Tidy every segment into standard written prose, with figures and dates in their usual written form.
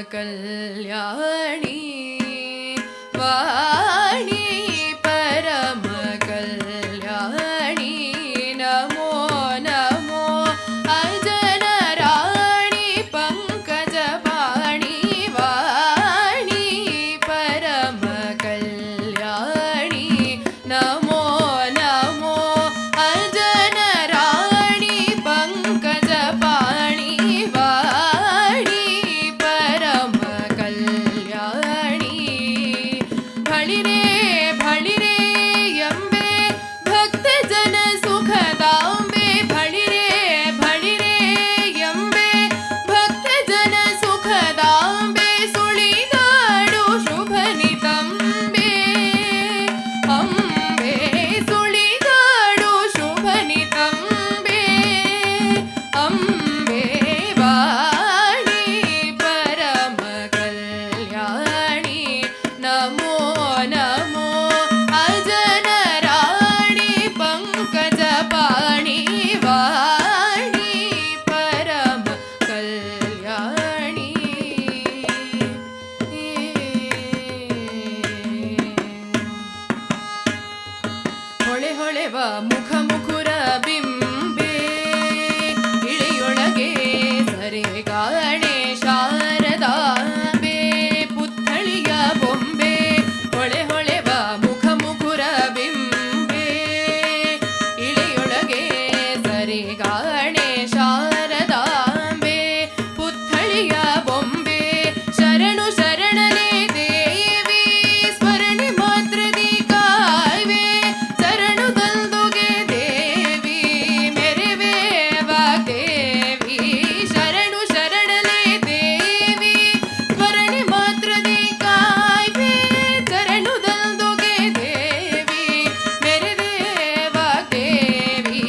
ಕಲ್ಯಾಣಿ ವಾಣಿ ಪರಮ ಕಲ್ಯಾಣಿ ನಮೋ ನಮೋ ಅಜನ ರಾಣಿ ಪಂಕಜ ವಾಣಿ ವಾಣಿ ಪರಮ ಕಲ್ಯಾಣಿ ನಮೋ ನಮೋ ಅಜನ ರಾಣಿ ಪಂಕಜ ವಾಣಿ ವಾಣಿ ಪರಮ ಕಲ್ಯಾಣಿ ಭಳಿರೇ ಭಳಿರೇ ಎಂಬೆ ಭಕ್ತ ಜನ ಸುಖದಾಂಬೆ ಭಳಿರೇ ಭಳಿರೇ ಎಂಬೆ ಭಕ್ತ ಜನ ಸುಖದಾಂಬೆ ಸುಳಿದಾಡು ಶುಭನಿತಂಬೆ ಅಂಬೆ ಸುಳಿದಾಡು ಶುಭನಿತಂಬೆ ಅಂಬೆ ವಾಣಿ ಪರಮ ಕಲ್ಯಾಣಿ ನಮೋ ನಮೋ ಅಜನ ರಾಣಿ ಪಂಕಜ ಪಾಣಿ ವಾಣಿ ಪರಮ ಕಲ್ಯಾಣಿ ಹೊಳೆ ಹೊಳೆವ ಮುಖ ಮುಖುರ ಬಿಂಬೆ ಇಳಿಯೊಳಗೆ ಸರೆ ಗಾಣೆ ಶಾರದಾಂಬೆ ಪುತ್ಥಳಿಯ ಬೊಂಬೆ ಹೊಳೆ ಹೊಳೆವ ಮುಖ ಮುಖುರ ಬಿಂಬೆ ಇಳಿಯೊಳಗೆ ಸರೆ ಗಾಣೆ ಶಾರದಾಂಬೆ ಪುತ್ಥಳಿಯ ಬೊಂಬೆ ಶರಣು ಶರಣನೆ ದೇವಿ ಸ್ಮರಣೆ ಮಾತ್ರದಿ ಕಾಯ್ವೆ ಶರಣು ದಂದುಗೆ ದೇವಿ ಮೆರೆವೆ ವಾಗ್ದೇವಿ ಶರಣು ಶರಣನೆ ದೇವಿ ಸ್ಮರಣೆ ಮಾತ್ರದಿ ಕಾಯ್ವೆ ಶರಣು ದಂದುಗೆ ದೇವಿ ಮೆರೆವೆ ವಾಗ್ದೇವಿ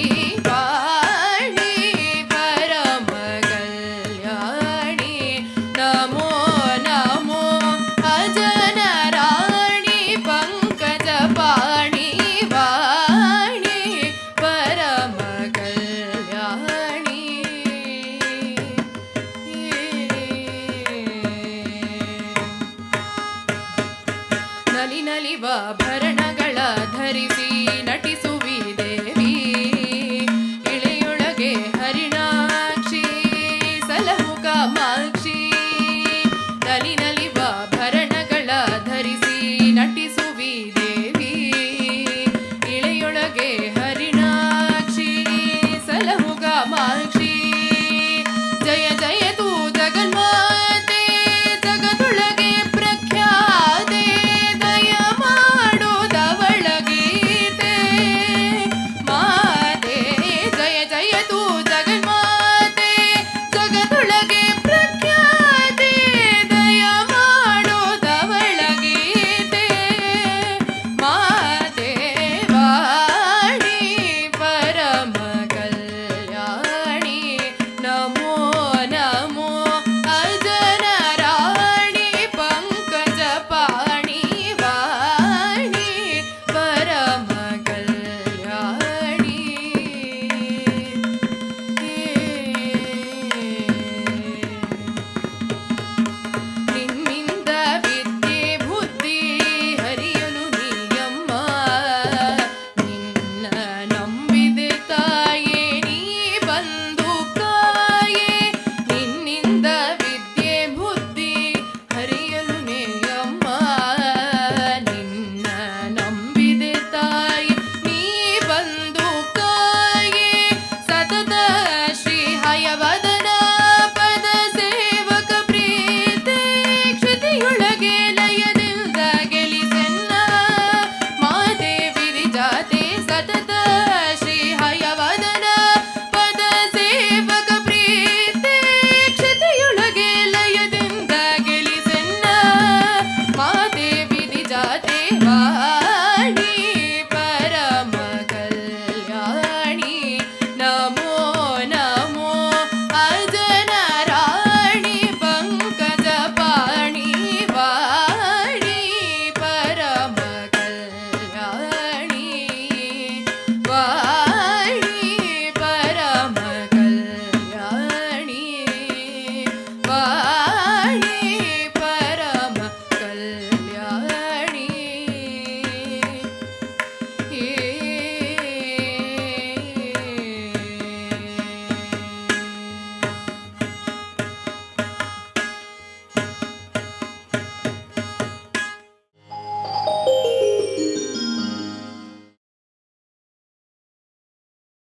ವಾಣಿ ಪರಮ ಕಲ್ಯಾಣಿ ನಮೋ ನಮೋ ಅಜನ ರಾಣಿ ಪಂಕಜ ಪಾಣಿ ವಾಣಿ ಪರಮ ಕಲ್ಯಾಣಿ ನಲಿ ನಲಿವ ಭರಣಗಳ ಧರಿಸಿ ನಟಿಸುವಿ ದೇವಿ ಇಳೆಯೊಳಗೆ ಹರಿಣಾಕ್ಷಿ ಸಲಹು ಕಾಮಾಕ್ಷಿ ನಲಿ ನಲಿ